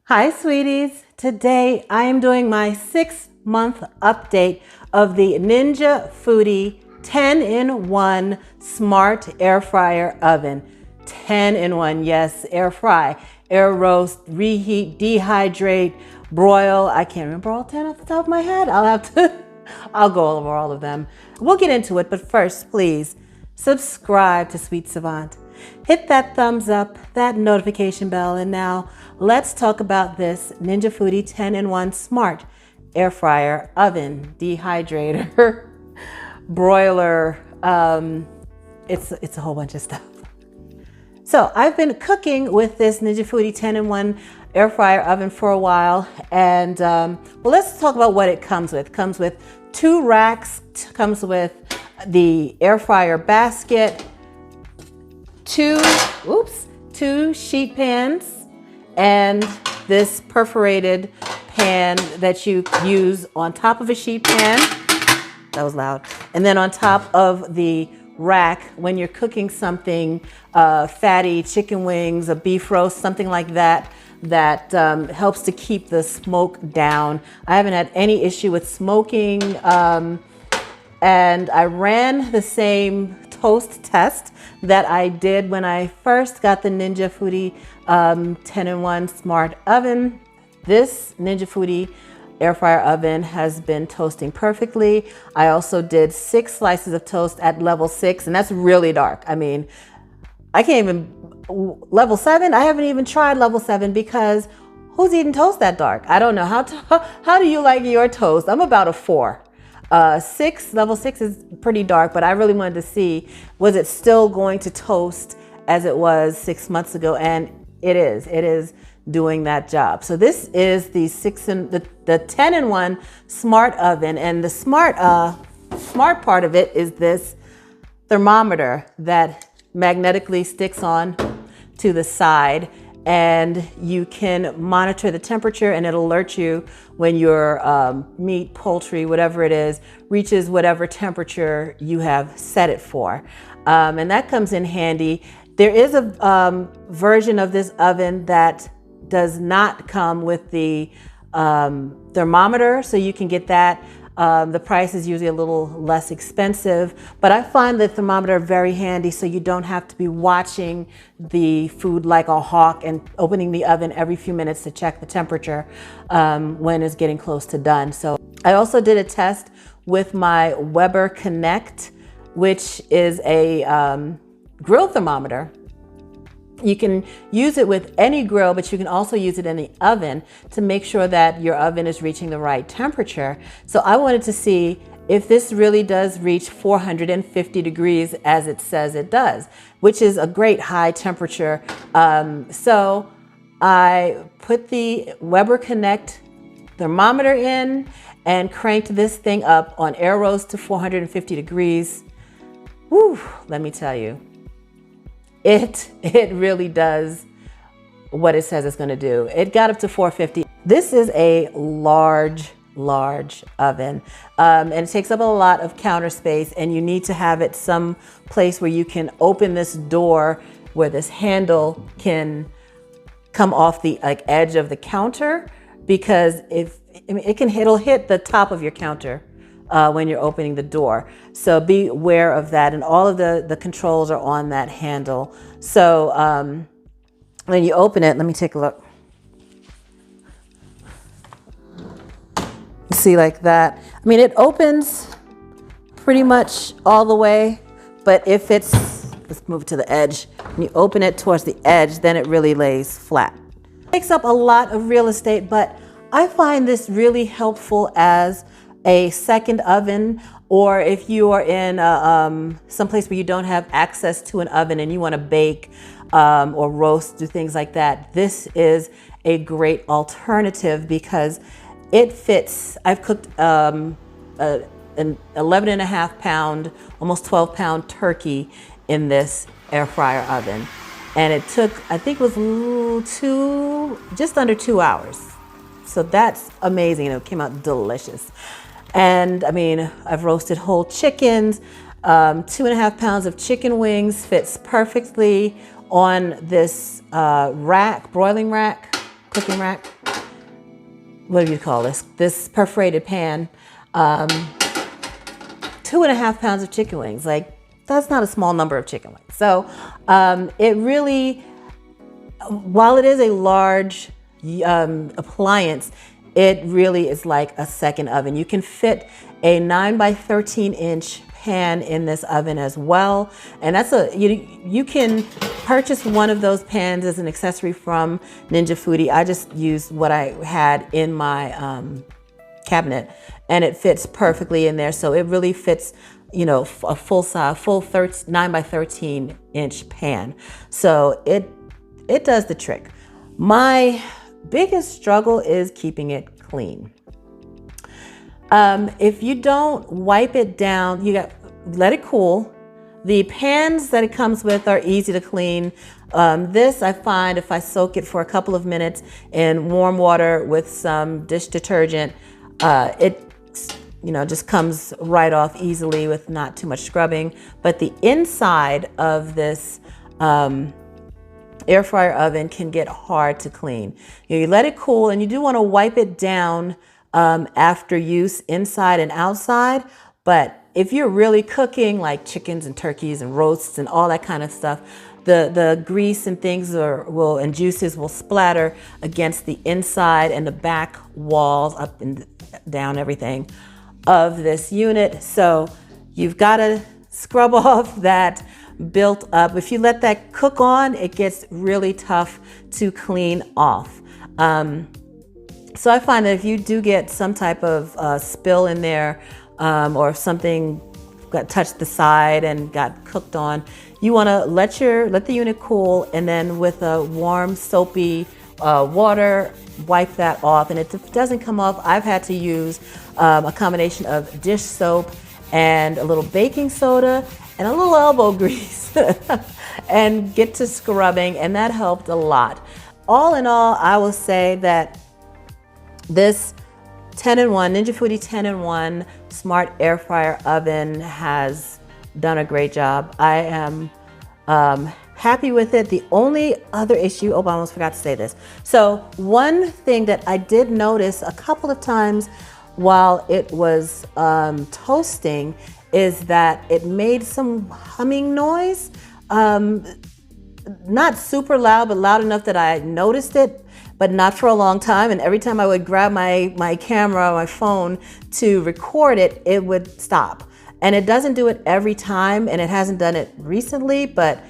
Hi sweeties, today I am doing my 6-month update of the Ninja Foodi 10-in-1 Smart Air Fryer Oven. 10-in-1, yes, air fry, air roast, reheat, dehydrate, broil. I can't remember all 10 off the top of my head. I'll go over all of them. We'll get into it, but first, please subscribe to Sweet Savant. Hit that thumbs up, that notification bell, and now let's talk about this Ninja Foodi 10-in-1 Smart Air Fryer Oven, Dehydrator, Broiler. It's a whole bunch of stuff. So I've been cooking with this Ninja Foodi 10-in-1 Air Fryer Oven for a while, and well, let's talk about what it comes with. It comes with 2 racks, comes with the air fryer basket, two sheet pans, and this perforated pan that you use on top of a sheet pan. That was loud. And then on top of the rack when you're cooking something fatty, chicken wings, a beef roast, something like that, that helps to keep the smoke down. I haven't had any issue with smoking, and I ran the same toast test that I did when I first got the Ninja Foodi 10-in-1 Smart Oven. This Ninja Foodi air fryer oven has been toasting perfectly. I also did 6 slices of toast at level 6, and that's really dark. I mean, I can't even, level 7, I haven't even tried level 7 because who's eating toast that dark? I don't know. How do you like your toast? I'm about a 4. Level 6 is pretty dark, but I really wanted to see, was it still going to toast as it was 6 months ago? And it is doing that job. So this is the 10-in-1 Smart Oven, and the smart part of it is this thermometer that magnetically sticks on to the side, and you can monitor the temperature, and it'll alert you when your meat, poultry, whatever it is, reaches whatever temperature you have set it for. And that comes in handy. There is a version of this oven that does not come with the thermometer, so you can get that. The price is usually a little less expensive, but I find the thermometer very handy, so you don't have to be watching the food like a hawk and opening the oven every few minutes to check the temperature when it's getting close to done. So I also did a test with my Weber Connect, which is a grill thermometer. You can use it with any grill, but you can also use it in the oven to make sure that your oven is reaching the right temperature. So I wanted to see if this really does reach 450 degrees as it says it does, which is a great high temperature. So I put the Weber Connect thermometer in and cranked this thing up on air roast to 450 degrees. Whew, let me tell you. It really does what it says it's going to do. It got up to 450. This is a large oven, and it takes up a lot of counter space, and you need to have it some place where you can open this door where this handle can come off the edge of the counter, because it'll hit the top of your counter when you're opening the door. So be aware of that, and all of the controls are on that handle. So when you open it, let me take a look. You see, like that. I mean, it opens pretty much all the way, but if let's move to the edge. When you open it towards the edge, then it really lays flat. It takes up a lot of real estate, but I find this really helpful as a second oven, or if you are in someplace where you don't have access to an oven and you want to bake or roast, do things like that. This is a great alternative because it fits. I've cooked an 11.5 pound, almost 12 pound turkey in this air fryer oven, and it took, I think it was just under 2 hours. So that's amazing. It came out delicious. And I mean, I've roasted whole chickens, 2.5 pounds of chicken wings fits perfectly on this rack, broiling rack, cooking rack. what do you call this? This perforated pan, 2.5 pounds of chicken wings. Like, that's not a small number of chicken wings. So it really, while it is a large appliance, it really is like a second oven. You can fit a 9 by 13 inch pan in this oven as well. And that's you can purchase one of those pans as an accessory from Ninja Foodi. I just used what I had in my cabinet, and it fits perfectly in there. So it really fits, you know, a full size, 9 by 13 inch pan. So it does the trick. My biggest struggle is keeping it clean. If you don't wipe it down, let it cool. The pans that it comes with are easy to clean. This, I find, if I soak it for a couple of minutes in warm water with some dish detergent, it just comes right off easily with not too much scrubbing. But the inside of this air fryer oven can get hard to clean. You let it cool, and you do want to wipe it down after use, inside and outside. But if you're really cooking like chickens and turkeys and roasts and all that kind of stuff, the grease and things and juices will splatter against the inside and the back walls, up and down, everything of this unit. So you've got to scrub off that built up. If you let that cook on, it gets really tough to clean off. So I find that if you do get some type of spill in there, or if something got touched the side and got cooked on, you want to let the unit cool, and then with a warm soapy water, wipe that off. And if it doesn't come off, I've had to use a combination of dish soap and a little baking soda and a little elbow grease and get to scrubbing, and that helped a lot. All in all, I will say that this 10-in-1 Ninja Foodi 10-in-1 smart air fryer oven has done a great job. I am happy with it. The only other issue, I almost forgot to say this. So one thing that I did notice a couple of times while it was toasting is that it made some humming noise. Not super loud, but loud enough that I noticed it, but not for a long time. And every time I would grab my camera, my phone to record it, it would stop. And it doesn't do it every time, and it hasn't done it recently, but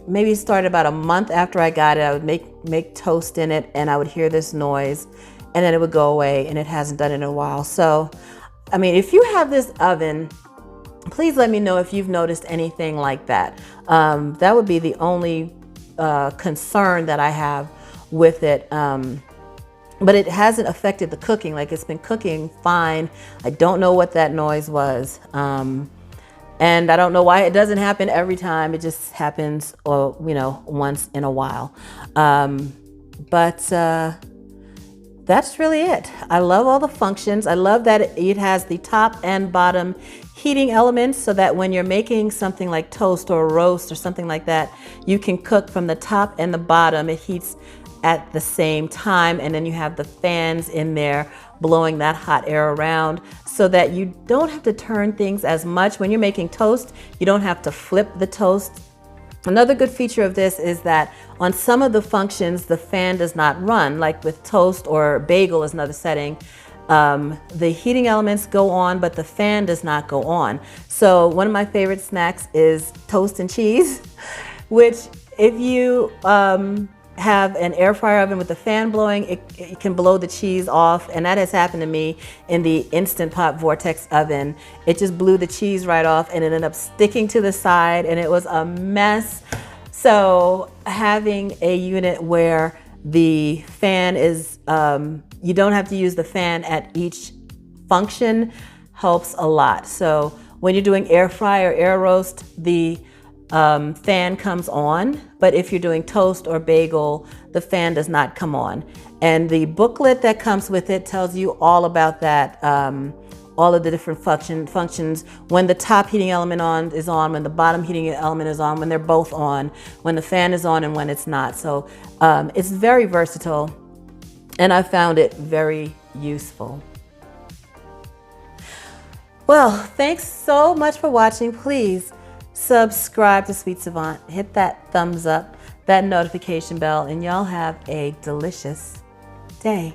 maybe it started about a month after I got it. I would make toast in it, and I would hear this noise, and then it would go away, and it hasn't done it in a while. So, I mean, if you have this oven, please let me know if you've noticed anything like that. That would be the only concern that I have with it. But it hasn't affected the cooking. Like, it's been cooking fine. I don't know what that noise was. And I don't know why it doesn't happen every time. It just happens, once in a while. But that's really it. I love all the functions. I love that it has the top and bottom heating elements, so that when you're making something like toast or a roast or something like that, you can cook from the top and the bottom. It heats at the same time, and then you have the fans in there blowing that hot air around, so that you don't have to turn things as much. When you're making toast, you don't have to flip the toast. Another good feature of this is that on some of the functions, the fan does not run, like with toast or bagel is another setting. The heating elements go on, but the fan does not go on. So one of my favorite snacks is toast and cheese, which if you have an air fryer oven with the fan blowing, it can blow the cheese off. And that has happened to me in the Instant Pot Vortex oven. It just blew the cheese right off, and it ended up sticking to the side, and it was a mess. So having a unit where the fan is, you don't have to use the fan at each function helps a lot. So when you're doing air fry or air roast, the fan comes on, but if you're doing toast or bagel, the fan does not come on. And the booklet that comes with it tells you all about that, all of the different functions, when the top heating element is on, when the bottom heating element is on, when they're both on, when the fan is on and when it's not. So it's very versatile. and I found it very useful. Well, thanks so much for watching. Please subscribe to Sweet Savant, hit that thumbs up, that notification bell, and y'all have a delicious day.